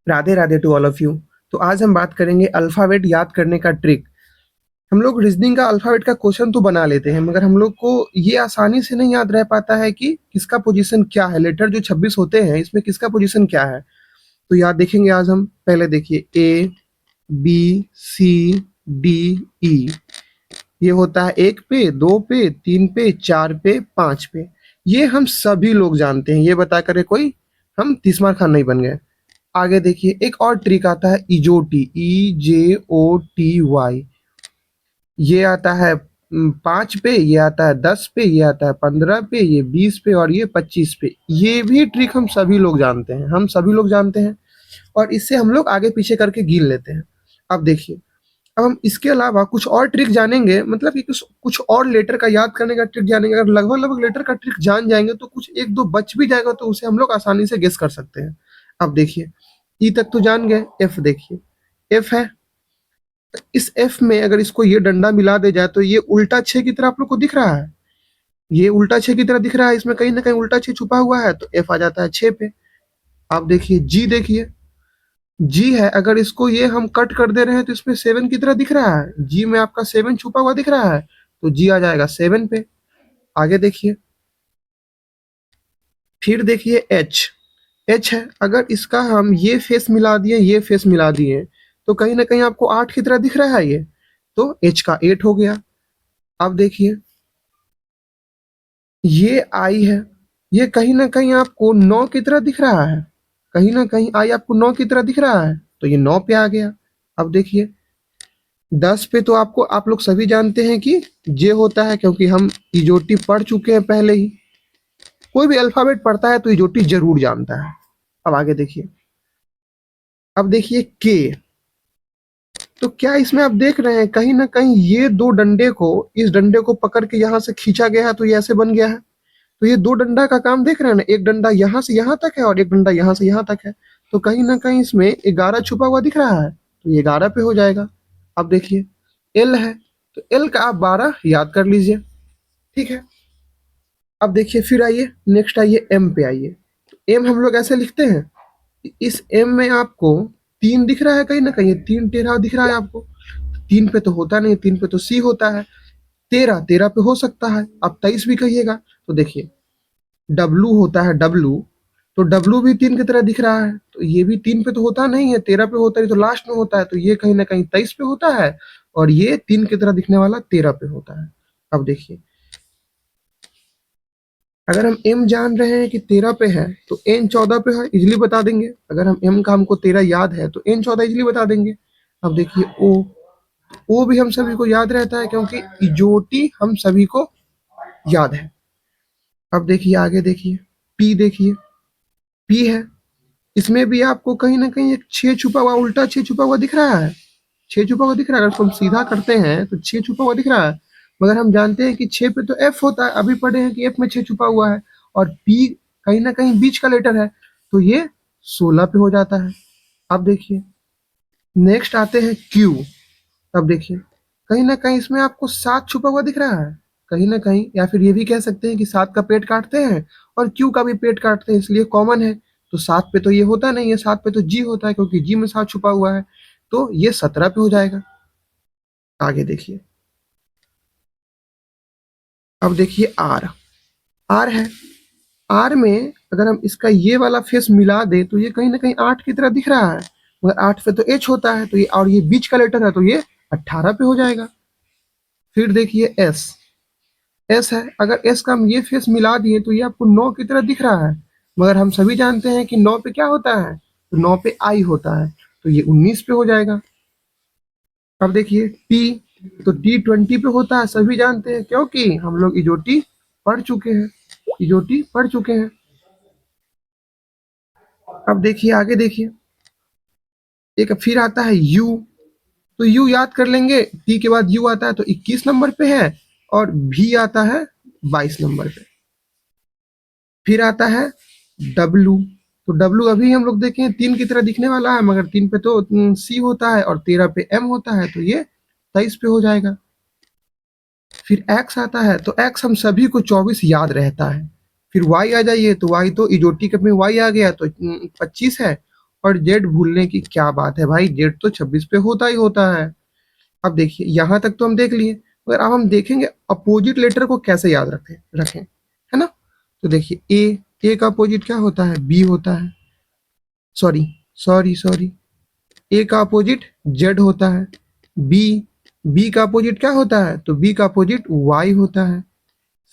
Radhe Radhe to all of you. तो आज हम बात करेंगे अल्फ़ाबेट याद करने का ट्रिक। हम लोग रीजनिंग का अल्फ़ाबेट का क्वेश्चन तो बना लेते हैं, मगर हम लोग को ये आसानी से नहीं याद रह पाता है कि किसका पोजीशन क्या है। लेटर जो 26 होते हैं, इसमें किसका पोजीशन क्या है। तो याद देखेंगे आज हम। पहले देखिए ए, बी, सी, डी, ई। ये होता है 1 पे, 2 पे, 3 पे, 4 पे, 5 पे। ये हम सभी लोग जानते हैं। ये बता कर कोई हम तीसमार खान नहीं बन गए। आगे देखिए एक और ट्रिक आता है इजोटी, EJOTY। ये आता है 5 पे, ये आता है 10 पे, ये आता है 15 पे, ये 20 पे और ये 25 पे। ये भी ट्रिक हम सभी लोग जानते हैं, हम सभी लोग जानते हैं। और इससे हम लोग आगे पीछे करके गिन लेते हैं। अब देखिए, अब हम इसके अलावा कुछ और ट्रिक जानेंगे, मतलब कि कुछ कुछ और लेटर का याद करने का ट्रिक जानेंगे। अगर लगभग लगभग लेटर का ट्रिक जान जाएंगे तो कुछ एक दो बच भी जाएगा, तो उसे हम लोग आसानी से गेस कर सकते हैं। अब देखिए, ई तक तो जान गए। एफ देखिए, एफ है। इस एफ में अगर इसको ये डंडा मिला दे जाए तो ये उल्टा छह की तरह आप लोग को दिख रहा है। ये उल्टा छह की तरह दिख रहा है, इसमें कहीं ना कहीं उल्टा छह छुपा हुआ है, तो एफ आ जाता है 6 पे। आप देखिए जी, देखिए जी है। अगर इसको ये हम कट कर दे रहे हैं तो इसमें 7 की तरह दिख रहा है। जी में आपका 7 छुपा हुआ दिख रहा है, तो जी आ जाएगा 7 पे। आगे देखिए, फिर देखिए एच। एच है। अगर इसका हम ये फेस मिला दिए, ये फेस मिला दिए, तो कहीं ना कहीं आपको 8 की तरह दिख रहा है ये, तो एच का 8 हो गया। अब देखिए, ये आई है। ये कहीं ना कहीं आपको 9 की तरह दिख रहा है। कहीं ना कहीं आई आपको 9 की तरह दिख रहा है, तो ये 9 पे आ गया। अब देखिए 10 पे तो आपको, आप लोग सभी जानते हैं कि जे होता है, क्योंकि हम इजोटी पढ़ चुके हैं पहले ही। कोई भी अल्फाबेट पढ़ता है तो इजोटी जरूर जानता है। अब आगे देखिए, अब देखिए के। तो क्या इसमें आप देख रहे हैं कहीं ना कहीं ये दो डंडे को, इस डंडे को पकड़ के यहाँ से खींचा गया है, तो ये ऐसे बन गया है। तो ये दो डंडा का काम देख रहे हैं ना, एक डंडा यहाँ से यहाँ तक है और एक डंडा यहाँ से यहाँ तक है। तो कहीं ना कहीं इसमें 11 छुपा हुआ दिख रहा है, तो ये 11 पे हो जाएगा। अब देखिए एल है, तो एल का आप 12 याद कर लीजिए। ठीक है। अब देखिए फिर आइए, नेक्स्ट आइए एम पे आइए। एम हम लोग ऐसे लिखते हैं। इस एम में आपको 3 दिख रहा है, कहीं ना कहीं 3 टेढ़ा दिख रहा है आपको। 3 पे तो होता नहीं, 3 पे तो सी होता है। 13, 13 पे हो सकता है, आप 23 भी कहिएगा। तो देखिए डब्लू होता है, डब्लू। तो डब्लू भी 3 की तरह दिख रहा है, तो ये भी 3 पे तो होता नहीं है, 13 पे होता है, तो लास्ट में होता है, तो ये कहीं ना कहीं 23 पे होता है। और ये 3 की तरह दिखने वाला 13 पे होता है। अब देखिए, अगर हम एम जान रहे हैं कि 13 पे है, तो एन 14 पे है, इजिली बता देंगे। अगर हम एम का हमको 13 याद है तो एन 14 इजिली बता देंगे। अब देखिए ओ भी हम सभी को याद रहता है, क्योंकि इजोटी हम सभी को याद है। अब देखिए आगे देखिए, पी देखिए, पी है। इसमें भी आपको कहीं ना कहीं एक 6 छुपा हुआ, उल्टा 6 छुपा हुआ दिख रहा है। 6 छुपा हुआ दिख रहा है। अगर उसको हम सीधा करते हैं तो 6 छुपा हुआ दिख रहा है। मगर हम जानते हैं कि 6 पे तो एफ होता है, अभी पढ़े हैं कि एफ में 6 छुपा हुआ है। और पी कहीं ना कहीं बीच का लेटर है, तो ये 16 पे हो जाता है। अब देखिए नेक्स्ट आते हैं क्यू। अब देखिए कहीं ना कहीं इसमें आपको 7 छुपा हुआ दिख रहा है, कहीं ना कहीं। या फिर ये भी कह सकते हैं कि 7 का पेट काटते हैं और क्यू का भी पेट काटते हैं, इसलिए कॉमन है। तो 7 पे तो ये होता नहीं है, 7 पे तो जी होता है, क्योंकि जी में 7 छुपा हुआ है। तो ये 17 पे हो जाएगा। आगे देखिए, अब देखिए आर। आर है। आर में अगर हम इसका ये वाला फेस मिला दे तो ये कहीं ना कहीं 8 की तरह दिख रहा है, मगर 8 पे तो एच होता है, तो ये, और ये बीच का लेटर है, तो ये 18 पे हो जाएगा। फिर देखिए एस। एस है। अगर एस का हम ये फेस मिला दिए तो ये आपको 9 की तरह दिख रहा है, मगर हम सभी जानते हैं कि 9 पे क्या होता है, तो 9 पे आई होता है, तो ये 19 पे हो जाएगा। अब देखिए टी। तो टी 20 पे होता है, सभी जानते हैं, क्योंकि हम लोग इजोटी पढ़ चुके हैं, इजोटी पढ़ चुके हैं। अब देखिए आगे देखिए, एक फिर आता है यू। तो यू याद कर लेंगे, टी के बाद यू आता है तो 21 नंबर पे है, और भी आता है 22 नंबर पे। फिर आता है डब्लू। तो डब्लू अभी हम लोग देखें 3 की तरह दिखने वाला है, मगर 3 पे तो सी होता है और 13 पे एम होता है, तो ये 23 पे हो जाएगा। फिर एक्स आता है। तो एक्स हम सभी को 24 याद रहता है। फिर वाई आ जाइए, तो वाई तो इजोटिक में वाई आ गया, तो 25 है। और जेड भूलने की क्या बात है भाई, जेड तो 26 पे होता ही होता है। अब देखिए यहाँ तक तो हम देख लिए, मगर अब हम देखेंगे अपोजिट लेटर को कैसे याद रखें रखें, है ना। तो देखिए ए का अपोजिट क्या होता है, बी होता है। सॉरी सॉरी सॉरी, ए का अपोजिट जेड होता है। बी बी का अपोजिट क्या होता है, तो बी का अपोजिट वाई होता है।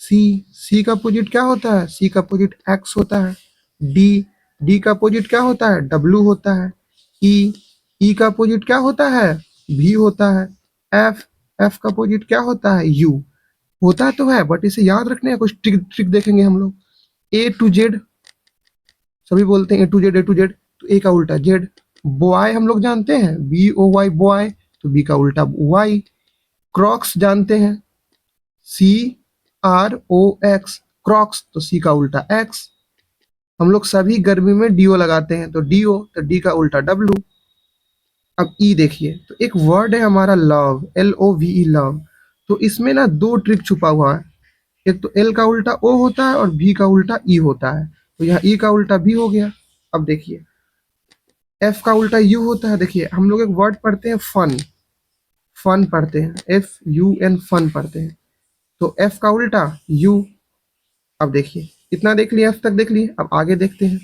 सी का अपोजिट क्या होता है, सी का अपोजिट एक्स होता है। डी डी का अपोजिट क्या होता है, डब्ल्यू होता है। ई का अपोजिट क्या होता है, भी होता है। एफ एफ का अपोजिट क्या होता है, यू होता तो है, बट इसे याद रखने का कुछ ट्रिक ट्रिक देखेंगे हम लोग। ए टू जेड, सभी बोलते हैं ए टू जेड, तो ए का उल्टा जेड। बॉय हम लोग जानते हैं, बी ओ वाई बॉय, तो बी का उल्टा वाई। क्रॉक्स जानते हैं, C R O X, crocs, तो सी का उल्टा एक्स। हम लोग सभी गर्मी में डीओ लगाते हैं, तो डीओ, तो डी का उल्टा डब्ल्यू। अब ई देखिए, तो एक वर्ड है हमारा love, L O V E love, तो इसमें ना दो ट्रिक छुपा हुआ है। एक तो एल का उल्टा ओ होता है और भी का उल्टा ई होता है, तो यहाँ ई का उल्टा भी हो गया। अब देखिए एफ का उल्टा यू होता है। देखिए हम लोग एक वर्ड पढ़ते हैं फन, फन पढ़ते हैं, एफ यू एन, फन पढ़ते हैं, तो एफ का उल्टा यू। अब देखिए इतना देख लिया, एफ तक देख लिए, अब आगे देखते हैं।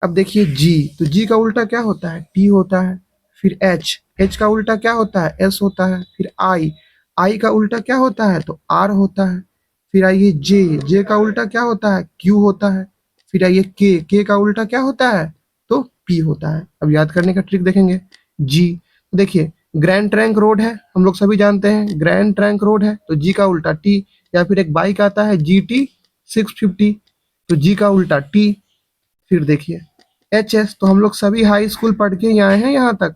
अब देखिए जी, तो जी का उल्टा क्या होता है, टी होता है। फिर एच का उल्टा क्या होता है, एस होता है। फिर आई का उल्टा क्या होता है, तो आर होता है। फिर आइए जे का उल्टा क्या होता है, क्यू होता है। फिर आइए के का उल्टा क्या होता है, तो पी होता है। अब याद करने का ट्रिक देखेंगे। जी, देखिए ग्रैंड ट्रंक रोड है, हम लोग सभी जानते हैं ग्रैंड ट्रंक रोड है, तो जी का उल्टा टी। या फिर एक बाइक आता है GT 650, तो जी का उल्टा टी। फिर देखिए HS, तो हम लोग सभी हाई स्कूल पढ़ के ही आए हैं यहाँ तक,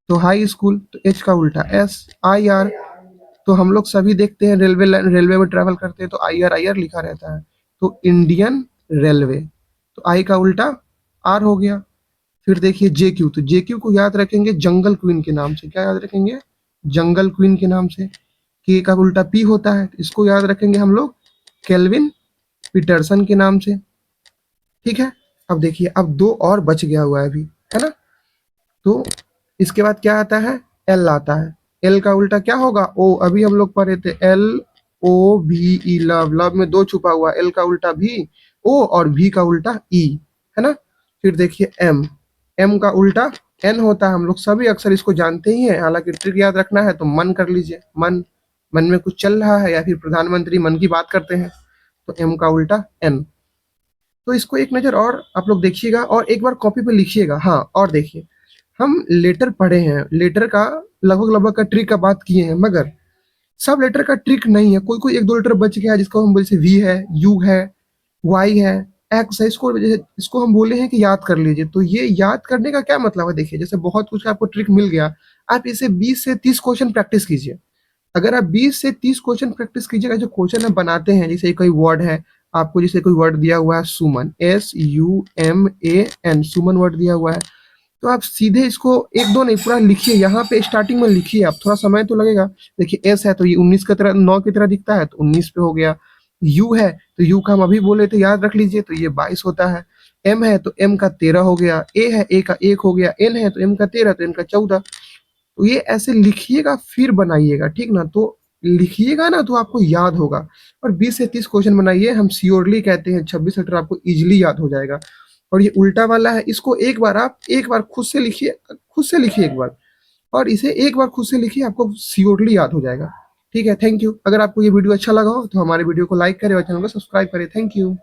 तो हाई स्कूल, तो एच का उल्टा SIR, तो हम लोग सभी देखते हैं रेलवे में ट्रैवल करते हैं तो आई आर लिखा रहता है, तो इंडियन रेलवे, तो आई का उल्टा आर हो गया। फिर देखिए JQ, तो JQ को याद रखेंगे जंगल क्वीन के नाम से, क्या याद रखेंगे, जंगल क्वीन के नाम से। के का उल्टा पी होता है, इसको याद रखेंगे हम लोग केल्विन पीटरसन के नाम से। ठीक है, अब देखिए अब दो और बच गया हुआ है अभी, है ना। तो इसके बाद क्या आता है, एल आता है। एल का उल्टा क्या होगा, ओ, अभी हम लोग पढ़े थे LOVE लव, लव में दो छुपा हुआ, एल का उल्टा भी ओ और भी का उल्टा ई, है ना। फिर देखिए एम का उल्टा एन होता है, हम लोग सभी अक्सर इसको जानते ही हैं, हालांकि ट्रिक याद रखना है तो मन कर लीजिए, मन, मन में कुछ चल रहा है या फिर प्रधानमंत्री मन की बात करते हैं, तो एम का उल्टा एन। तो इसको एक नज़र और आप लोग देखिएगा और एक बार कॉपी पे लिखिएगा। हाँ, और देखिए हम लेटर पढ़े हैं, लेटर का लगभग लगभग का ट्रिक का बात किए हैं, मगर सब लेटर का ट्रिक नहीं है, कोई कोई एक दो लेटर बच गया है जिसको हम बोले, जैसे वी है, यू है, वाई है, एक्स है, इसको हम बोले हैं कि याद कर लीजिए। तो ये याद करने का क्या मतलब है, देखिए जैसे बहुत कुछ आपको ट्रिक मिल गया, आप इसे 20 से 30 क्वेश्चन प्रैक्टिस कीजिए। अगर आप 20 से 30 क्वेश्चन प्रैक्टिस कीजिएगा, जो क्वेश्चन आप बनाते हैं, जैसे कोई वर्ड है आपको, जैसे कोई वर्ड दिया हुआ है सुमन, SUMAN, सुमन वर्ड दिया हुआ है, तो आप सीधे इसको एक दो नहीं पूरा लिखिए, यहाँ पे स्टार्टिंग में लिखिए, आप थोड़ा समय तो लगेगा। देखिए एस है तो ये 19 की तरह 9 की तरह दिखता है, तो 19 पे हो गया। यू है तो यू का हम अभी बोले थे, याद रख लीजिए, तो ये 22 होता है। एम है तो एम का 13 हो गया। ए है, ए का 1 हो गया। एन है तो एम का 13, तो एन का 14। तो ये ऐसे लिखिएगा फिर बनाइएगा, ठीक ना। तो लिखिएगा ना तो आपको याद होगा, और 20 से 30 क्वेश्चन बनाइए, हम श्योरली कहते हैं 26 लीटर आपको इजीली याद हो जाएगा। और ये उल्टा वाला है, इसको एक बार खुद से लिखिए, खुद से लिखिए एक बार, और इसे एक बार खुद से लिखिए, आपको श्योरली याद हो जाएगा। ठीक है, थैंक यू। अगर आपको ये वीडियो अच्छा लगा हो तो हमारे वीडियो को लाइक करें और चैनल को सब्सक्राइब करें। Thank you.